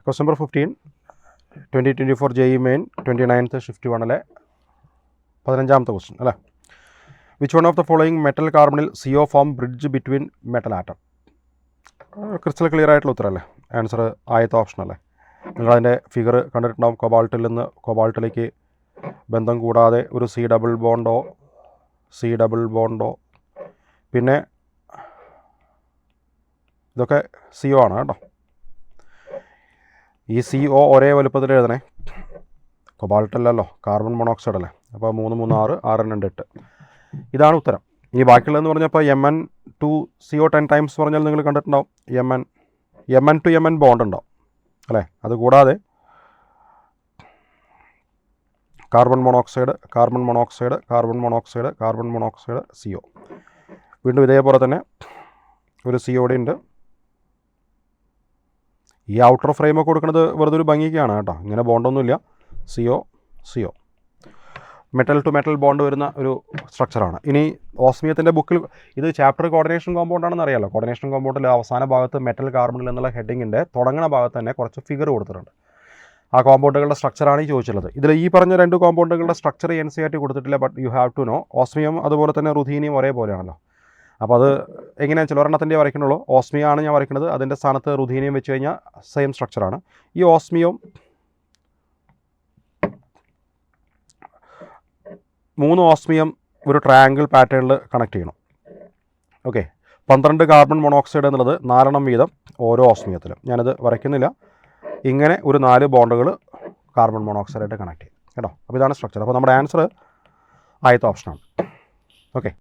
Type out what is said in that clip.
Question number 15 2024 JEE main 29th shift 1 15ാമത്തെ question അല്ലേ. Which one of the following metal കാർബണിൽ CO form bridge between metal atom? Crystal clear ആയിട്ടുള്ള ഉത്തരമല്ലേ. Answer ആദ്യത്തെ option അല്ലേ. നിങ്ങളതിൻ്റെ figure കണ്ടിട്ടുണ്ടാവും. കൊബാൾട്ടിൽ നിന്ന് കൊബാൾട്ടിലേക്ക് ബന്ധം കൂടാതെ ഒരു C ഡബിൾ ബോണ്ടോ പിന്നെ ഇതൊക്കെ CO ആണ് കേട്ടോ. ഈ CO ഒരേ വലുപ്പത്തിൽ എഴുതണേ. കൊബാൾട്ടല്ലല്ലോ, കാർബൺ മോണോക്സൈഡ് അല്ലേ. അപ്പോൾ 3 3 6 6 2 8 ഇതാണ് ഉത്തരം. ഇനി ബാക്കിയുള്ളതെന്ന് പറഞ്ഞപ്പോൾ Mn2CO 10 ടൈംസ് പറഞ്ഞാൽ നിങ്ങൾ കണ്ടിട്ടുണ്ടാവും. Mn to Mn ബോണ്ട് ഉണ്ടാവും അല്ലേ. അതുകൂടാതെ കാർബൺ മോണോക്സൈഡ് CO. വീണ്ടും ഇതേപോലെ തന്നെ ഒരു CO ഉണ്ട്. ഈ ഔട്ടർ ഫ്രെയിമൊക്കെ കൊടുക്കുന്നത് വെറുതെ ഒരു ഭംഗിക്കാണ് കേട്ടോ. ഇങ്ങനെ ബോണ്ടൊന്നുമില്ല. CO metal to metal bond വരുന്ന ഒരു സ്ട്രക്ചറാണ്. ഇനി ഓസ്മിയത്തിൻ്റെ ബുക്കിൽ ഇത് ചാപ്റ്റർ കോർഡിനേഷൻ കോമ്പൗണ്ടാണെന്ന് അറിയാമല്ലോ. കോർഡിനേഷൻ കോമ്പൗണ്ടിൽ അവസാന ഭാഗത്ത് മെറ്റൽ കാർബണിൽ എന്നുള്ള ഹെഡിങ്ങിൻ്റെ തുടങ്ങുന്ന ഭാഗത്ത് തന്നെ കുറച്ച് ഫിഗർ കൊടുത്തിട്ടുണ്ട്. ആ കോമ്പൗണ്ടുകളുടെ സ്ട്രക്ചറാണ് ഈ ചോദിച്ചുള്ളത്. ഇതിൽ ഈ പറഞ്ഞ 2 കോമ്പൗണ്ടുകളുടെ സ്ട്രക്ചർ NCERT കൊടുത്തിട്ടില്ല. But you have to know. Osmium അതുപോലെ തന്നെ റുഥീനിയം ഒരേപോലെയാണല്ലോ. അപ്പോൾ അത് എങ്ങനെയാണ് ചില ഒരെണ്ണത്തിൻ്റെ വരയ്ക്കണുള്ളൂ. ഓസ്മിയാണ് ഞാൻ വരയ്ക്കുന്നത്. അതിൻ്റെ സ്ഥാനത്ത് റുഥീനിയം വെച്ച് കഴിഞ്ഞാൽ സെയിം സ്ട്രക്ചറാണ്. ഈ ഓസ്മിയവും 3 ഓസ്മിയം ഒരു ട്രയാങ്കിൾ പാറ്റേണിൽ കണക്ട് ചെയ്യണം. ഓക്കെ. 12 കാർബൺ മോണോക്സൈഡ് എന്നുള്ളത് 4 വീതം ഓരോ ഓസ്മിയത്തിലും. ഞാനത് വരയ്ക്കുന്നില്ല. ഇങ്ങനെ ഒരു 4 ബോണ്ടുകൾ കാർബൺ മോണോക്സൈഡായിട്ട് കണക്ട് ചെയ്യും കേട്ടോ. അപ്പോൾ ഇതാണ് സ്ട്രക്ചർ. അപ്പോൾ നമ്മുടെ ആൻസർ ആദ്യത്തെ ഓപ്ഷനാണ്. ഓക്കെ.